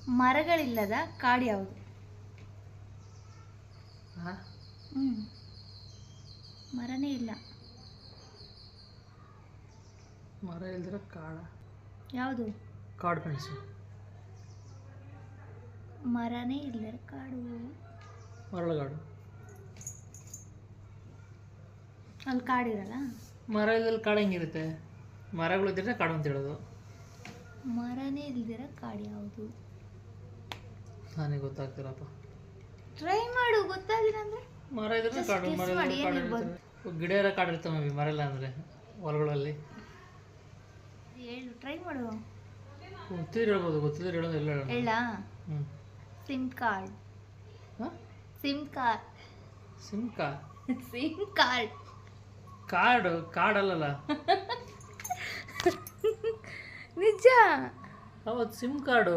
ಮರಗಳಿಲ್ಲದ ಕಾಡು ಯಾವುದು? ಮರನೇ ಇಲ್ಲ. ಮರ ಇಲ್ದಿರ ಕಾಡ ಯಾವುದು? ಕಾಡು ಮೆಣಸು. ಮರನೇ ಇಲ್ಲದ ಕಾಡು. ಮರಳುಗಾಡು. ಅಲ್ಲಿ ಕಾಡಿರಲ್ಲ. ಮರ ಇಲ್ದಲ್ಲಿ ಕಾಡು ಹೆಂಗಿರುತ್ತೆ? ಮರಗಳು ಇದ್ದರೆ ಕಾಡು ಅಂತ ಹೇಳೋದು. ಮರನೇ ಇಲ್ದಿರ ಕಾಡು ಯಾವುದು? ನನಗೆ ಗೊತ್ತಾಗ್ತಿರಪ್ಪ. ಟ್ರೈ ಮಾಡು, ಗೊತ್ತಾಗಿಲ್ಲ ಅಂದ್ರೆ. ಮರ ಇದ್ರೆ ಕಾಡು, ಮರ ಕಾಡು ಇರ್ತದೆ. ಗಿಡ ಇರೋ ಕಾಡು ಇರ್ತವೆ, ಮರ ಇಲ್ಲ ಅಂದರೆ ಹೊಲಗಳಲ್ಲಿ. ಹೇಳು, ಟ್ರೈ ಮಾಡು. ಗೊತ್ತಿದ್ರೆ ಹೇಳ್ಬೋದು, ಗೊತ್ತಿದ್ರೆ ಹೇಳೋದು ಎಲ್ಲ ಹೇಳೋಣ. ಹೇಳ. ಹ್ಞೂ. SIM card. SIM card. SIM card. SIM card. Card ಕಾರ್ಡಲ್ಲ. ನಿಜ. ಹೌದು, ಸಿಮ್ ಕಾರ್ಡು.